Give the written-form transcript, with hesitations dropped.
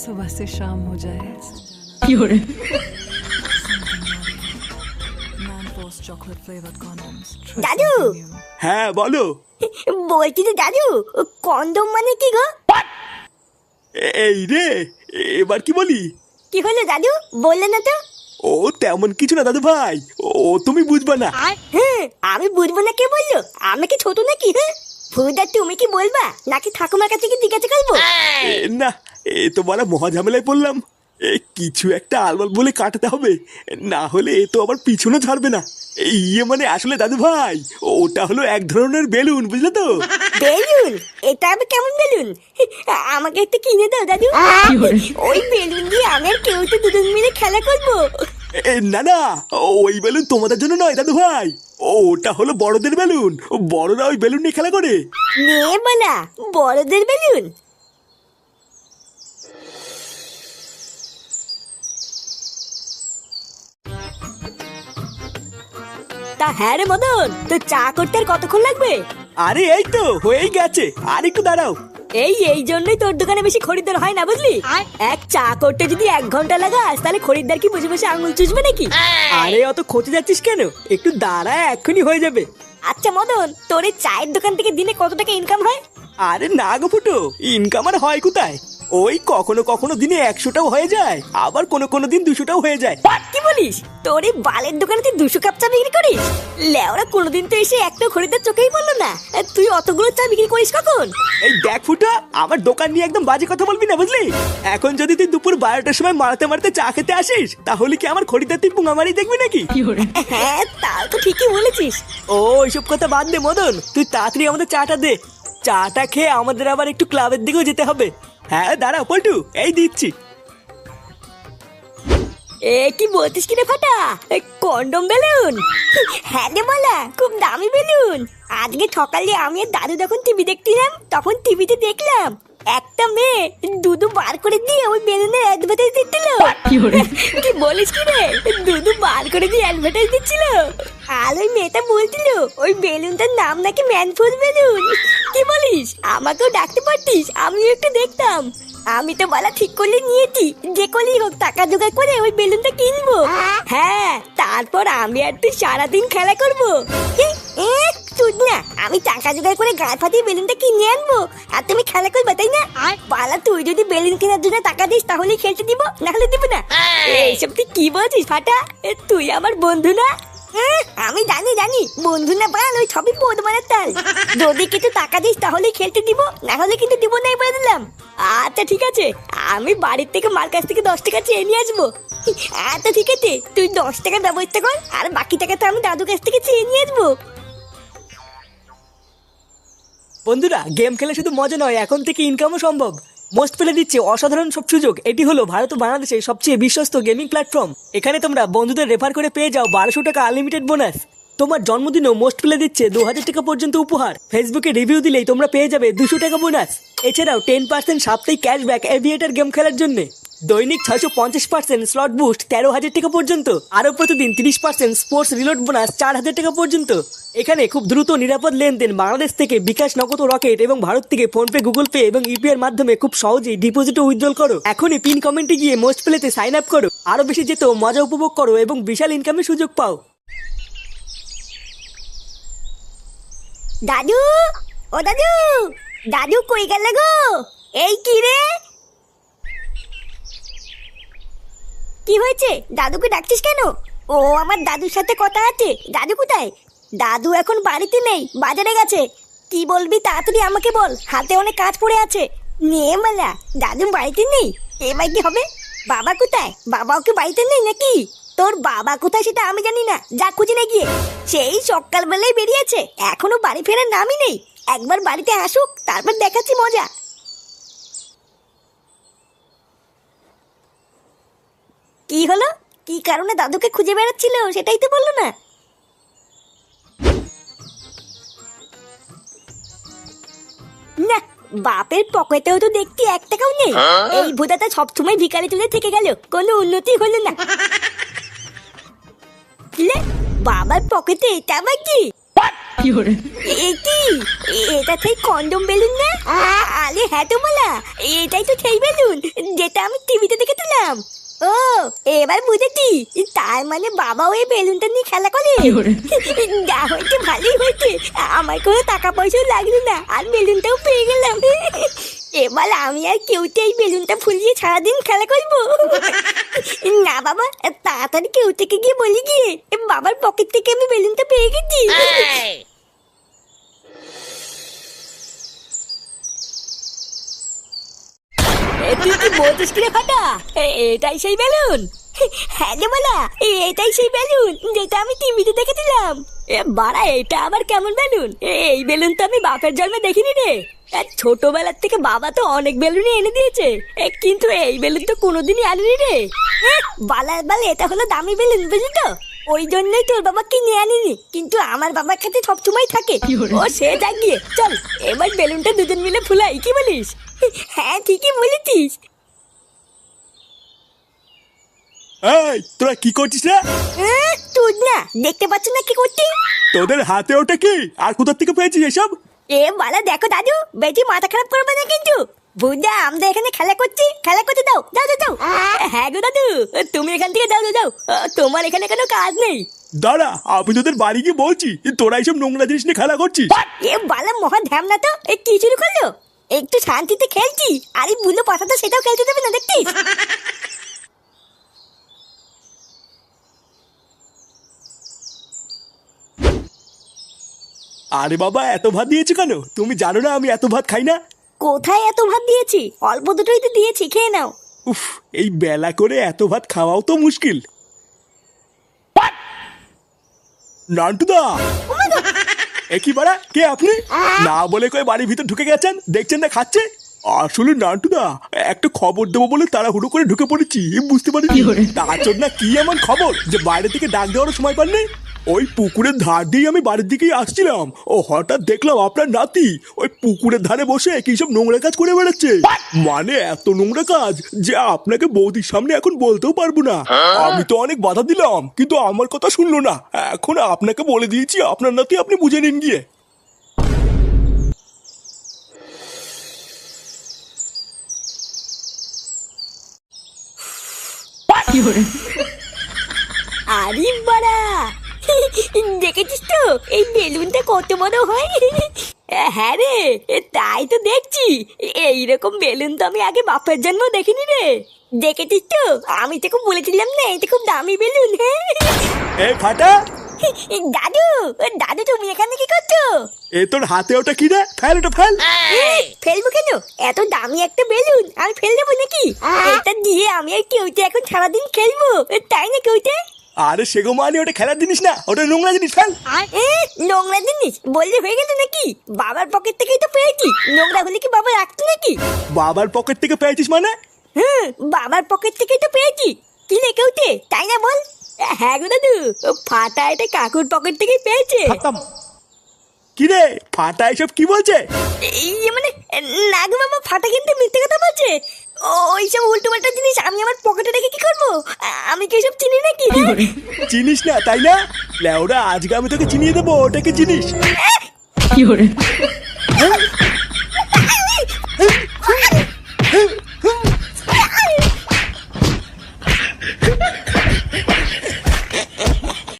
सुबह से शाम हो जाए chocolate flavored condoms. দাদু হ্যাঁ বলো। বলছি যে দাদু কন্ডম মানে কি গো? এই রে, এবার কি বলি? কি হলো দাদু, বললে না তো? ও তেমন কিছু না দাদু ভাই, ও তুমি বুঝবা না। হ্যাঁ আমি বুঝবো না, কে বললো? আমি কি ছোট নাকি? হ্যাঁ ফুদা, তুমি কি বলবা নাকি ঠাকুমার কাছে কি জিজ্ঞাসা করবো? না, এ তো বলা মহা ঝামেলায় পড়লাম। কিছু একটা আলবাল বলে কাটাতে হবে, না হলে এ তো আবার পিছনে ছাড়বে না। ইয়ে মানে আসলে দাদু ভাই, ওটা হলো এক ধরনের বেলুন, বুঝলে তো? বেলুন? এটা আবার কেমন বেলুন? আমাকে একটা কিনে দাও দাদু। ওই বেলুন দিয়ে আমি আর কেউ তো দুজন মিলে খেলা করবো। না না, ওই বেলুন তোমাদের জন্য নয় দাদু ভাই, ওটা হলো বড়দের বেলুন। বড়রা ওই বেলুন নিয়ে খেলা করে। নে বলা বড়দের বেলুন? তা হ্যাঁ রে মদন, তো চা করতে আর কতক্ষণ লাগবে? আরে এই তো হয়েই গেছে, আর একটু দাঁড়াও। এই জন্যই তোর দোকানে বেশি খরিদ্দার হয় না, বুঝলি? এক চা করতে যদি 1 ঘন্টা লাগাস তাহলে খরিদ্দার কি বসে বসে আঙুল চুষবে নাকি? আরে অত খোঁজে যাচ্ছিস কেন, একটু দাঁড়া, এক্ষুনি হয়ে যাবে। আচ্ছা মদন, তোর এই চায়ের দোকান থেকে দিনে কত টাকা ইনকাম হয়? আরে না গো ফুটো, ইনকাম আর হয় কোথায়? ওই কখনো কখনো দিনে 100টাও হয়ে যায়, আবার কোনো দিন 200টাও হয়ে যায়। কি বলিস? তোর এই বালের দোকানে তুই 200 কাপ চা বিক্রি করিস? লেওরা কোনোদিন তো এসে একটা খরিদ্দার চোখেই বললো না। তুই অতগুলো চা বিক্রি করিস কখন? এই দেখ ফুটো, আমার দোকান নিয়ে একদম বাজে কথা বলবি না, বুঝলি? এখন যদি তুই দুপুর 12টার সময় মারতে মারতে চা খেতে আসিস, তাহলে কি আমার খরিদ্দার তুই পুঙ্গামারি দেখবি নাকি? হ্যাঁ তাও তো ঠিকই বলেছিস। ও এইসব কথা বাদ দে মদন, তুই তাড়াতাড়ি আমাদের চাটা দে। চাটা খেয়ে আমাদের আবার একটু ক্লাবের দিকেও যেতে হবে। হ্যাঁ দাঁড়া পল্টু, এই দিচ্ছি। এ কি বলতিস কি রে ফাটা, কন্ডম বেলুন? হ্যাঁ রে বলা, খুব দামি বেলুন। আজকে সকালে আমি আর দাদু যখন টিভি দেখছিলাম, তখন টিভিতে দেখলাম একটা মেয়ে দুধু বার করে দিয়ে ওই বেলুনের অ্যাডভার্টাইজ দিচ্ছিল। কি বলিস কি রে, দুধু বার করে দিয়ে অ্যাডভার্টাইজ দিচ্ছিল? আর ওই মেয়েটা বলছিল ওই বেলুনটার নাম নাকি ম্যানফোর্স বেলুন। কি বলিস? আমাকেও ডাকতে পারতিস, আমিও একটু দেখতাম। আমি তো বলা ঠিক করলে নিয়েছি, যে করেই হোক টাকা জোগাড় করে ওই বেলুনটা কিনবো। হ্যাঁ তারপর আমি আর তুই সারাদিন খেলা করবো। তুই না, আমি টাকা জোগাড় করে গায়ে ফাটিয়ে বেলুনটা কিনে আনবো আর তুমি খেলা করবে, তাই না? বালা, তুই যদি বেলুন কেনার জন্য টাকা দিস তাহলে খেলতে দিব, না হলে দিব না। এইসব তুই কি বলছিস ফাটা? তুই আমার বন্ধু না? আমি জানি বন্ধু না বাল, ওই সবই পদ মারার তাল। যদি কিছু টাকা দিস তাহলে খেলতে দিব, না হলে কিন্তু দিব নাই বলে দিলাম। আচ্ছা ঠিক আছে, আমি বাড়ির থেকে মার কাছ থেকে 10 টাকা চেয়ে নিয়ে আসবো। আচ্ছা ঠিক আছে, তুই 10 টাকার ব্যবস্থা কর, আর বাকি টাকা তো আমি দাদুর কাছ থেকে চেয়ে নিয়ে আসবো। বন্ধুরা, গেম খেলে শুধু মজা নয়, এখন থেকে ইনকামও সম্ভব। মোস্ট প্লে দিচ্ছে অসাধারণ সব সুযোগ। এটি হলো ভারত ও বাংলাদেশের সবচেয়ে বিশ্বস্ত গেমিং প্ল্যাটফর্ম। এখানে তোমরা বন্ধুদের রেফার করে পেয়ে যাও 1200 টাকা আনলিমিটেড বোনাস। তোমার জন্মদিনেও মোস্ট প্লে দিচ্ছে 2000 টাকা পর্যন্ত উপহার। ফেসবুকে রিভিউ দিলেই তোমরা পেয়ে যাবে 200 টাকা বোনাস। এছাড়াও 10% সাপ্তাহিক ক্যাশব্যাক এভিয়েটার গেম খেলার জন্য। দৈনিক 650% স্লট বুস্ট 13,000 টাকা পর্যন্ত। আরও প্রতিদিন 30% স্পোর্টস রিলোড বোনাস 4,000 টাকা পর্যন্ত। এখানে খুব দ্রুত নিরাপদ লেনদেন, বাংলাদেশ থেকে বিকাশ, নগদ ও রকেট এবং ভারত থেকে ফোনপে, গুগল পে এবং ইউপিআই এর মাধ্যমে খুব সহজেই ডিপোজিট ও উইথড্রল করো। এখনই পিন কমেন্টে গিয়ে মোস্ট প্লেতে সাইন আপ করো, আরো বেশি যেত মজা উপভোগ করো এবং বিশাল ইনকামের সুযোগ পাও। দাদু, ও দাদু, দাদু কই গেল গো? এই কি রে, কি হয়েছে? দাদুকে ডাকছিস কেন? ও আমার দাদুর সাথে কথা আছে। দাদু কোথায়? দাদু এখন বাড়িতে নেই, বাজারে গেছে। কি বলবি তাড়াতাড়ি আমাকে বল, হাতে অনেক কাজ পড়ে আছে। নে মালা, দাদু বাড়িতে নেই, এবার কি হবে? বাবা কোথায়? বাবাও কি বাড়িতে নেই নাকি? তোর বাবা কোথায় সেটা আমি জানি না, যা খুঁজে নে গিয়ে। সেই সকালবেলায় বেরিয়েছে, এখনো বাড়ি ফেরার নামই নেই। একবার বাড়িতে আসুক, তারপর দেখাচ্ছি মজা। কি হলো? কি কারণে দাদুকে খুঁজে বেড়াচ্ছিল সেটাই তো বললো না। না, বাপের পকেটেও তো দেখতে 1 টাকাও নেই। এই ভোদাটা সবসময় ভিখারি তুলে থেকে গেল, কোনো উন্নতি হলো না। বাবার পকেটে এটা আবার কি? এ কি এটা সেই কন্ডম বেলুন না? আরে হ্যাঁ তো বলা, এটাই তো সেই বেলুন যেটা আমি টিভিতে দেখেছিলাম। ও এবার বুঝেছি, তার মানে বাবা ওই বেলুনটা নিয়ে খেলা করে। যা হয়েছে ভালোই হয়েছে, আমার কোনো টাকা পয়সাও লাগলো না, আর বেলুনটাও পেয়ে গেলাম। এবার আমি আর কেউতে এই বেলুনটা ফুলিয়ে সারাদিন খেলা করবো। না বাবা, তাড়াতাড়ি কেউ থেকে গিয়ে বলি গিয়ে বাবার পকেট থেকে আমি বেলুনটা পেয়ে গেছি। তুই কি বলছিস কি রে ফাটা? এটাই সেই বেলুন? হ্যাঁ রে বলা, এটাই সেই বেলুন যেটা আমি টিভিতে দেখেছিলাম। বাড়া, এটা আবার কেমন বেলুন? এই বেলুন তো আমি বাপের জন্মে দেখিনি রে। ছোটবেলার থেকে বাবা তো অনেক বেলুনই এনে দিয়েছে, কিন্তু এই বেলুন তো কোনোদিনই আনেনি রে। বালার বাল, এটা হলো দামি বেলুন, বুঝলি তো? ওই জন্যই তোর বাবা কিনে আনিনি, কিন্তু আমার বাবার কাছে সবসময় থাকে। ও সে যাক গিয়ে, চল এবার বেলুনটা দুজন মিলে ফুলাই, কি বলিস? হ্যাঁ ঠিকই বলেছিস। এই তোরা কি করছিস রে? তুই না দেখতে পাচ্ছ না কি করছি? তোদের হাতে ওটা কি, আর কোথা থেকে পেয়েছিস এসব? বালা দেখো দাদু, বেশি মাথা খারাপ করবে না কিন্তু। বুঝা, আমরা এখানে খেলা করছি, খেলা করতে দাও, যাও যাও যাও। হ্যাঁ গো দাদু, তুমি এখান থেকে যাও যাও যাও, তোমার এখানে কোনো কাজ নেই। দাঁড়া, আমি তোদের বাড়ি গিয়ে বলছি তোরা এইসব নোংরা জিনিস নিয়ে খেলা করছিস। বালা মহা ধ্যাম না তো, কি শুরু করলো? একটু শান্তিতে খেলছি, আর এই বুলো পাঠাটা সেটাও খেলতে দেবে না, দেখছিস? আরে বাবা, এত ভাত দিয়েছো কেন? তুমি জানো না আমি এত ভাত খাই না। কোথায় এত ভাত দিয়েছি? অল্প দুটোই তো দিয়েছি, খেয়ে নাও। উফ, এই বেলা করে এত ভাত খাওয়াও তো মুশকিল। নান্টুদা, একই বাড়া, কে আপনি? না বলে কয়ে বাড়ির ভিতর ঢুকে গেছেন, দেখছেন না খাচ্ছে। আসলে নান্টুদা, একটা খবর দেবো বলে তাড়াহুড়ো করে ঢুকে পড়েছি, বুঝতে পারিনি। তার জন্য কি এমন খবর যে বাইরে থেকে ডাক দেওয়ার সময় পাননি? ওই পুকুরের ধার দিয়ে আমি বাড়ির দিকেই আসছিলাম, ও হঠাৎ দেখলাম আপনার নাতি ওই পুকুরের ধারে বসে কি সব নোংরা কাজ করে বেড়াচ্ছে। মানে এত নোংরা কাজ যে আপনাকে বৌদির সামনে এখন বলতেও পারবো না। আমি তো অনেক বাধা দিলাম, কিন্তু আমার কথা শুনলো না। এখন আপনাকে বলে দিয়েছি, আপনার নাতি আপনি বুঝে নিন গিয়ে। আরে বাড়া, দেখেছিস তো এই বেলুনটা কত বড় হয়? হ্যাঁ রে, তাই তো দেখছি। এইরকম বেলুন তো আমি আগে বাপের জন্ম দেখিনি রে। দেখেছিস তো, আমি তোকে বলেছিলাম না এটা খুব দামি বেলুন। এই ফাটা, দাদু, দাদু তুমি এখানে কি করছো? এ তোর হাতে ওটা কি রে? ফেল ওটা, ফেল। ফেলবো কেন? এত দামি একটা বেলুন আমি ফেল দেবো নাকি? এটা দিয়ে আমি আর কেউতে এখন সারাদিন খেলবো, তাই না কেউতে? আরে সেগো মানে ওটা খেলার জিনিস না, ওটা নোংরা জিনিস, ফেল। নোংরা জিনিস বললে হয়ে গেল নাকি? বাবার পকেট থেকেই তো পেয়েছি, নোংরা হলে কি বাবা রাখতো নাকি? বাবার পকেট থেকে পেয়েছিস মানে? বাবার পকেট থেকেই তো পেয়েছি। কি রে কেউতে, তাই না বল? হ্যাঁ গো দাদু, ফাটা এটা কাকুর পকেট থেকেই পেয়েছে। কি রে ফাটা, এসব কি বলছে? এই মানে, না গো বাবা, ফাটা কিন্তু মিথ্যে কথা বলছে। ওইসব উল্টো পাল্টা জিনিস আমি আমার পকেটে রেখে কি করবো? আমি কি এসব চিনি নাকি? চিনিস না তাই না? লেওরা, আজকে আমি তোকে চিনিয়ে দেবো ওটাকে চিনিস।